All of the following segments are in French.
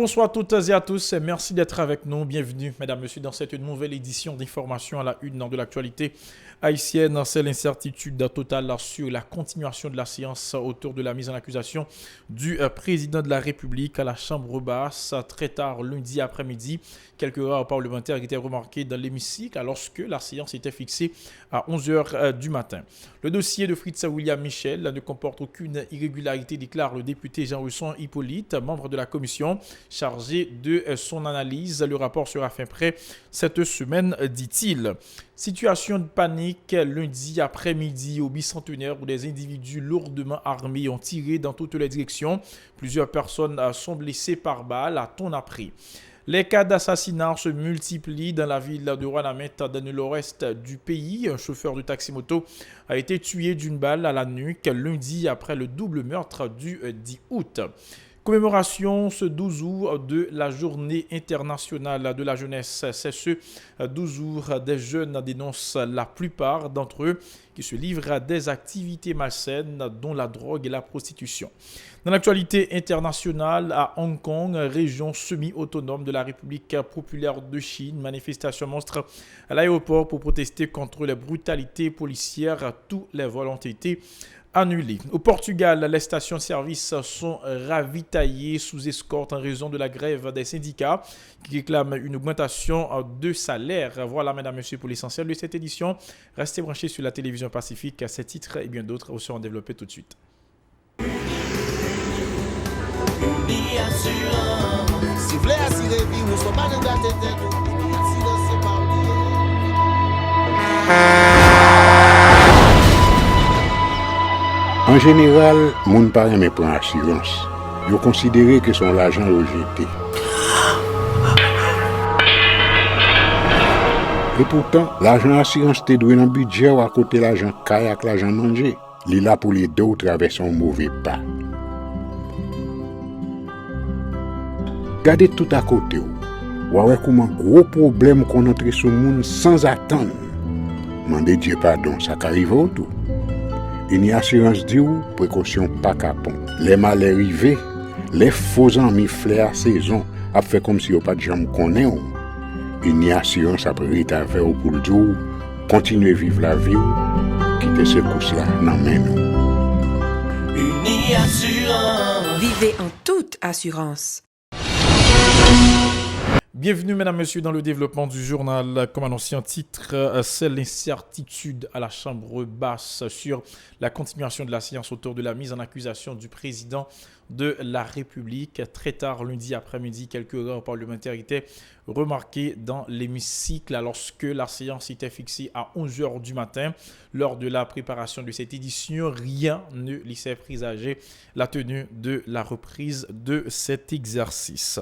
bonsoir à toutes et à tous. Merci d'être avec nous. Bienvenue, mesdames, messieurs, dans cette nouvelle édition d'information à la une de l'actualité haïtienne. C'est l'incertitude totale sur la continuation de la séance autour de la mise en accusation du président de la République à la Chambre basse très tard lundi après-midi. Quelques heures parlementaires étaient remarquées dans l'hémicycle lorsque la séance était fixée à 11 heures du matin. Le dossier de Fritz William Michel ne comporte aucune irrégularité, déclare le député Jean-Husson Hippolyte, membre de la commission chargé de son analyse. Le rapport sera fin prêt cette semaine, dit-il. Situation de panique lundi après-midi au bicentenaire où des individus lourdement armés ont tiré dans toutes les directions. Plusieurs personnes sont blessées par balle, a-t-on appris. Les cas d'assassinat se multiplient dans la ville de Ouanaminthe, dans le nord-est du pays. Un chauffeur de taxi-moto a été tué d'une balle à la nuque lundi après le double meurtre du 10 août. Commémoration ce 12 août de la journée internationale de la jeunesse. C'est ce 12 août des jeunes dénoncent la plupart d'entre eux qui se livrent à des activités malsaines dont la drogue et la prostitution. Dans l'actualité internationale, à Hong Kong, région semi-autonome de la République populaire de Chine, manifestation monstre à l'aéroport pour protester contre les brutalités policières. Tous les vols ont été annulés. Au Portugal, les stations-service sont ravitaillées sous escorte en raison de la grève des syndicats qui réclament une augmentation de salaire. Voilà, mesdames et messieurs, pour l'essentiel de cette édition. Restez branchés sur la télévision Pacifique. Ces titres et bien d'autres seront développés tout de suite. Si vous voulez assurer vie, nous ne sommes pas de la tête. En général, moun pa reme pran assurance. Yo considéré que son l'argent rejeté. Et pourtant, l'argent assurance te doué dans budget ou à côté l'argent kay ak l'argent manger. Li la pour les deux traverser un mauvais pas. Gardez tout à côté ou. Ouwe comment gros problème qu'on entre sur moun sans attendre. Mandez Dieu pardon, ça qu'arrive au tout. Une assurance dit ou précaution pas capon. Les mal arrivés, les faux amis flair saison a fait comme si on pas de jambe connaît ou. Une assurance après rétaver ou pour le dire continuer vivre la vie ou quitter ce course là nan men ou. Uni Assurance. Vivez en toute assurance. Bienvenue, mesdames, messieurs, dans le développement du journal. Comme annoncé en titre, c'est l'incertitude à la Chambre basse sur la continuation de la séance autour de la mise en accusation du président de la République. Très tard, lundi après-midi, quelques heures parlementaires étaient remarquées dans l'hémicycle lorsque la séance était fixée à 11 heures du matin. Lors de la préparation de cette édition, rien ne laissait présager la tenue de la reprise de cet exercice.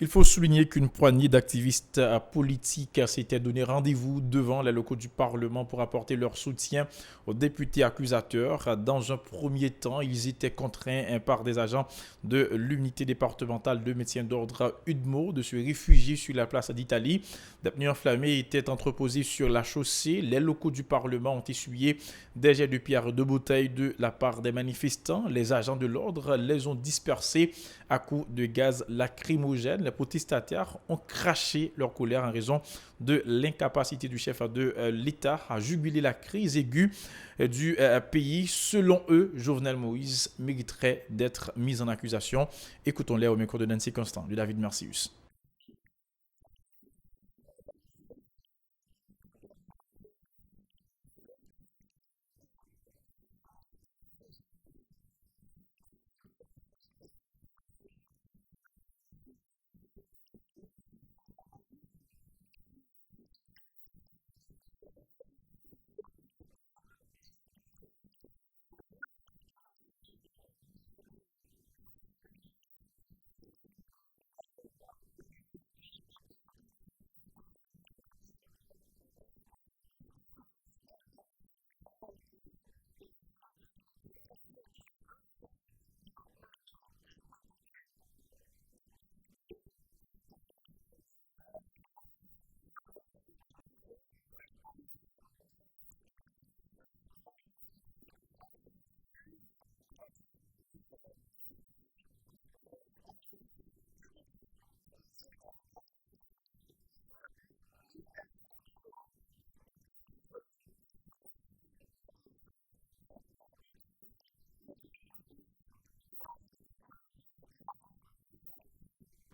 Il faut souligner qu'une poignée d'activistes politiques s'étaient donné rendez-vous devant les locaux du Parlement pour apporter leur soutien aux députés accusateurs. Dans un premier temps, ils étaient contraints par des agents de l'unité départementale de maintien d'ordre UDMO de se réfugier sur la place d'Italie. Des pneus enflammés étaient entreposés sur la chaussée. Les locaux du Parlement ont essuyé des jets de pierre et de bouteilles de la part des manifestants. Les agents de l'ordre les ont dispersés à coups de gaz lacrymogène. Les protestataires ont craché leur colère en raison de l'incapacité du chef de l'État à juguler la crise aiguë du pays. Selon eux, Jovenel Moïse mériterait d'être mis en accusation. Écoutons-les au micro de Nancy Constant, de David Mercius.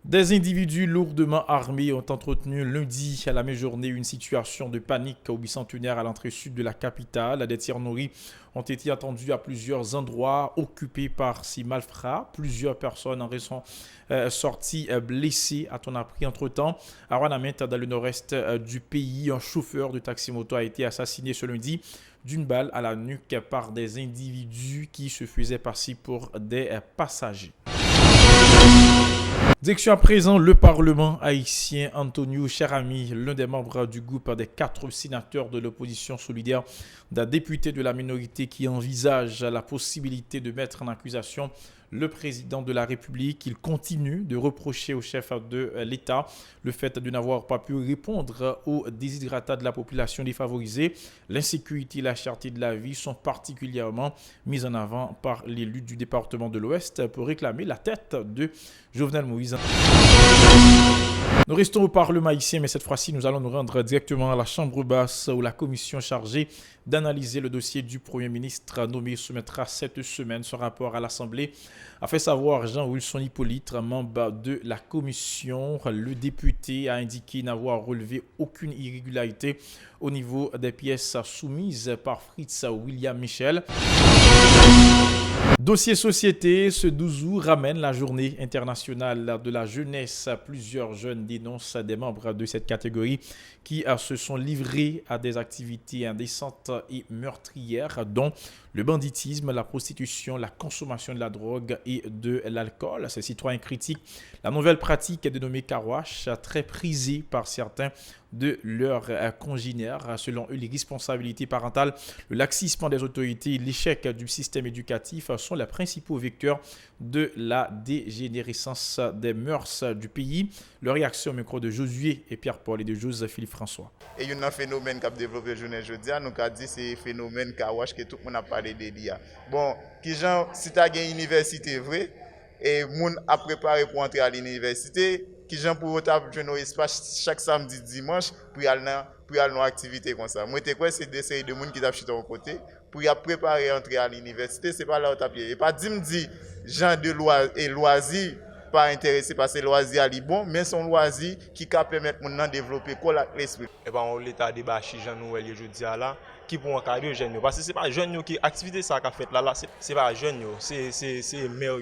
Des individus lourdement armés ont entretenu lundi à la mi-journée une situation de panique au bicentenaire à l'entrée sud de la capitale. Des tirs nourris ont été entendus à plusieurs endroits occupés par ces malfrats. Plusieurs personnes en sont sorties blessées, a-t-on appris entre-temps. À Rwanamet, dans le nord-est du pays, un chauffeur de taxi-moto a été assassiné ce lundi d'une balle à la nuque par des individus qui se faisaient passer pour des passagers. Direction à présent le Parlement haïtien. Antonio Cherami, l'un des membres du groupe des 4 sénateurs de l'opposition solidaire, d'un député de la minorité qui envisage la possibilité de mettre en accusation le président de la République. Il continue de reprocher au chef de l'État le fait de n'avoir pas pu répondre aux desiderata de la population défavorisée. L'insécurité et la cherté de la vie sont particulièrement mises en avant par l'élu du département de l'Ouest pour réclamer la tête de Jovenel Moïse. Nous restons au Parlement haïtien, mais cette fois-ci, nous allons nous rendre directement à la Chambre basse où la commission chargée d'analyser le dossier du Premier ministre nommé soumettra cette semaine son rapport à l'Assemblée, a fait savoir Jean-Wilson Hippolyte, membre de la commission. Le député a indiqué n'avoir relevé aucune irrégularité au niveau des pièces soumises par Fritz William Michel. Dossier société, ce 12 août ramène la journée internationale de la jeunesse. Plusieurs jeunes dénoncent des membres de cette catégorie qui se sont livrés à des activités indécentes et meurtrières, dont le banditisme, la prostitution, la consommation de la drogue et de l'alcool. Ces citoyens critiquent la nouvelle pratique dénommée Kawash, très prisée par certains de leurs congénères. Selon eux, les responsabilités parentales, le laxisme des autorités et l'échec du système éducatif sont les principaux vecteurs de la dégénérescence des mœurs du pays. Leur réaction au micro de Josué et Pierre-Paul et de Joseph-Philippe François. Et il y a un phénomène qui a développé aujourd'hui, nous avons dit c'est un phénomène Kawash que tout le monde a parlé de l'IA. Bon, si tu as une université vrai et le monde a préparé pour entrer à l'université, qui gens pour jouer nos espaces chaque samedi dimanche pour aller dans une activité comme ça. Moi c'est quoi c'est des séries de monde qui t'a chuté en côté pour y préparer entrer à l'université, c'est pas là où tu pied. Et pas me dire gens de loisirs pas intéressé par ces loisirs à bon, mais son loisir qui peut permettre de développer l'esprit. Et ben l'état débat chez Jean Noël jeudi là qui pour encadrer jeunes parce que c'est pas jeunes qui activité ça qu'a fait là c'est pas jeunes c'est maire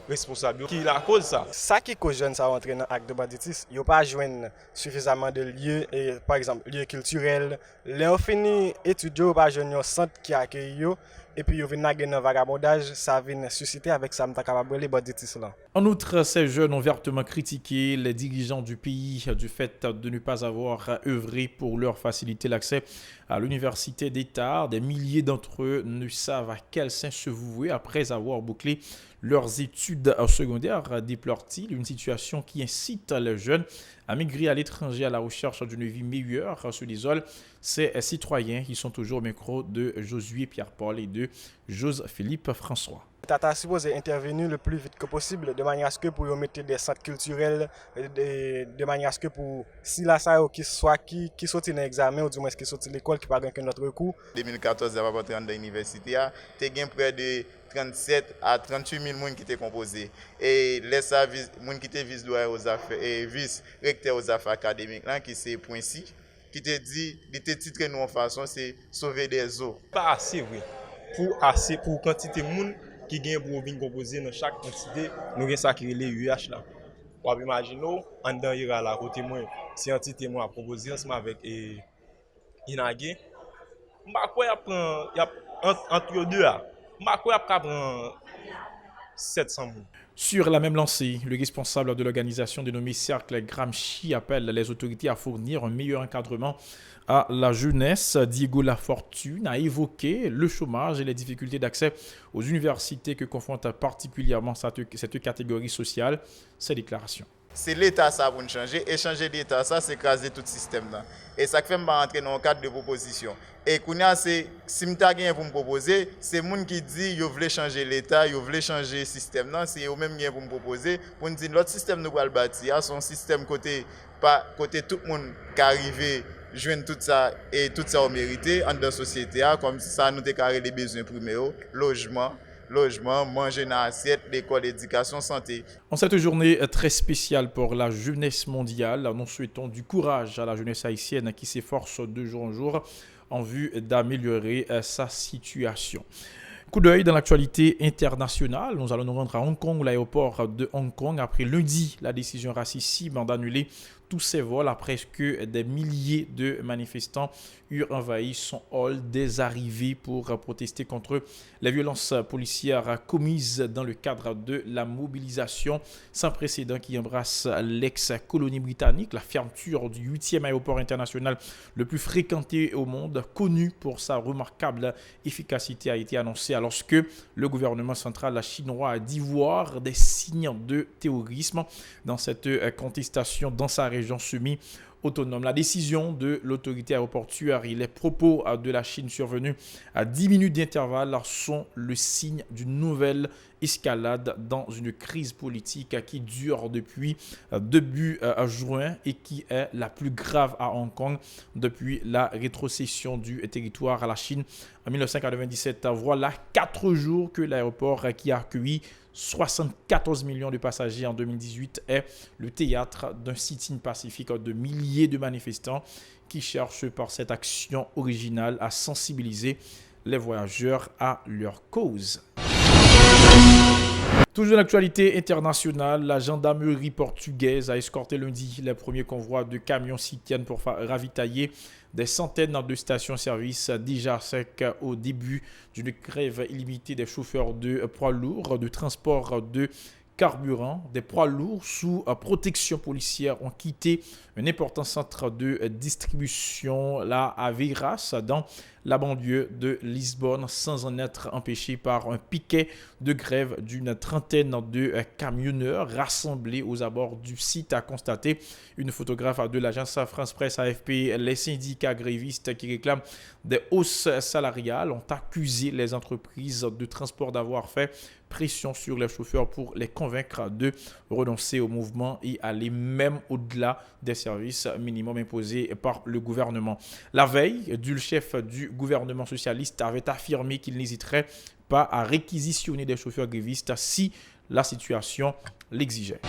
responsable qui la cause ça. Ça qui cause jeunes ça entrer dans acte de banditisme, il pas joindre suffisamment de lieux et par exemple lieux culturels, les fini étudier pas jeunes centre qui accueille yo et puis yo vinn nagé dans vagabondage, ça vient susciter avec ça m'ta capable les banditisme là. En outre, ces jeunes ont vertement critiqué les dirigeants du pays du fait de ne pas avoir œuvré pour leur faciliter l'accès à l'université d'État. Des milliers d'entre eux ne savent à quel sein se vouer après avoir bouclé leurs études secondaires, déplore-t-il, une situation qui incite les jeunes à migrer à l'étranger à la recherche d'une vie meilleure. Sur l'isole, ces citoyens qui sont toujours au micro de Josué Pierre-Paul et de Joseph-Philippe François. L'État est supposé intervenir le plus vite que possible de manière à ce que pour mettre des centres culturels, de manière à ce que pour si la ça qui soit qui sorti dans l'examen ou du moins qui sorti de l'école qui pas gagne notre recours. 2014 avant rentrer dans l'université, tu as près de 37 à 38 000 personnes qui étaient composés. Et les services, les gens qui étaient vice-recteur aux affaires académiques, là, qui c'est Poincy, qui te dit, il te titre nous en façon, c'est sauver des eaux. Pas assez, oui. Pour quantité de monde qui gagne pour venir composer dans chaque entité, nous avons ça qui est les UH là. Vous pouvez imaginer, en dedans, il y a la côté moi, si entité moi a proposé ensemble avec Inagé, je crois qu'il y a entre les deux là. Je crois qu'il y a 700 000. Sur la même lancée, le responsable de l'organisation dénommée Cercle Gramsci appelle les autorités à fournir un meilleur encadrement à la jeunesse. Diego Lafortune a évoqué le chômage et les difficultés d'accès aux universités que confronte particulièrement cette catégorie sociale. Ces déclarations. C'est l'État ça pour nous changer. Et changer l'État, ça, c'est écraser tout le système là. Et ça fait rentrer dans un cadre de proposition. Et si je suis pour me proposer, c'est les gens qui disent qu'ils veulent changer l'État, ils veulent changer le système. C'est eux-mêmes qui pour me proposer. Pour nous dire l'autre système nous va le bâtir. Son système côté tout le monde qui arrive, joindre tout ça et tout ça au mérité en dans la société. Comme ça, nous déclarer les besoins primaires, logement, logement, manger dans l'assiette, l'école, l'éducation, santé. En cette journée très spéciale pour la jeunesse mondiale, nous souhaitons du courage à la jeunesse haïtienne qui s'efforce de jour en jour en vue d'améliorer sa situation. Coup d'œil dans l'actualité internationale, nous allons nous rendre à Hong Kong, l'aéroport de Hong Kong, après lundi la décision raciste d'annuler tous ces vols après que des milliers de manifestants eurent envahi son hall des arrivées pour protester contre les violences policières commises dans le cadre de la mobilisation sans précédent qui embrasse l'ex-colonie britannique. La fermeture du 8e aéroport international le plus fréquenté au monde, connu pour sa remarquable efficacité, a été annoncée alors que le gouvernement central chinois a dit voir des signes de terrorisme dans cette contestation dans sa région semi-autonome. La décision de l'autorité aéroportuaire et les propos de la Chine survenus à 10 minutes d'intervalle sont le signe d'une nouvelle escalade dans une crise politique qui dure depuis début juin et qui est la plus grave à Hong Kong depuis la rétrocession du territoire à la Chine en 1997. Voilà 4 jours que l'aéroport qui a accueilli 74 millions de passagers en 2018 est le théâtre d'un sit-in pacifique de milliers de manifestants qui cherchent par cette action originale à sensibiliser les voyageurs à leur cause. Toujours dans l'actualité internationale, la gendarmerie portugaise a escorté lundi les premiers convois de camions citernes pour ravitailler des centaines de stations-service déjà secs au début d'une grève illimitée des chauffeurs de poids lourds de transport de carburant. Des poids lourds sous protection policière ont quitté un important centre de distribution, la Aveiras, dans la banlieue de Lisbonne, sans en être empêchés par un piquet de grève d'une trentaine de camionneurs rassemblés aux abords du site, a constaté une photographe de l'agence France Presse AFP. Les syndicats grévistes qui réclament des hausses salariales ont accusé les entreprises de transport d'avoir fait pression sur les chauffeurs pour les convaincre de renoncer au mouvement et aller même au-delà des services minimums imposés par le gouvernement. La veille, le chef du gouvernement socialiste avait affirmé qu'il n'hésiterait pas à réquisitionner des chauffeurs grévistes si la situation l'exigeait.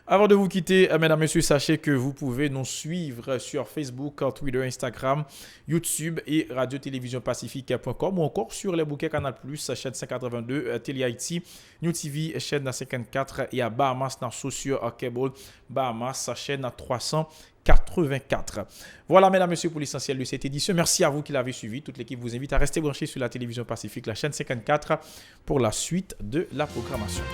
Avant de vous quitter, mesdames et messieurs, sachez que vous pouvez nous suivre sur Facebook, Twitter, Instagram, YouTube et radio-télévision-pacifique.com ou encore sur les bouquets Canal+, chaîne 182, Télé Haïti, New TV, chaîne 54 et à Bahamas, dans Socio Cable, Bahamas, chaîne 384. Voilà, mesdames et messieurs, pour l'essentiel de cette édition. Merci à vous qui l'avez suivi. Toute l'équipe vous invite à rester branchés sur la télévision Pacifique, la chaîne 54, pour la suite de la programmation.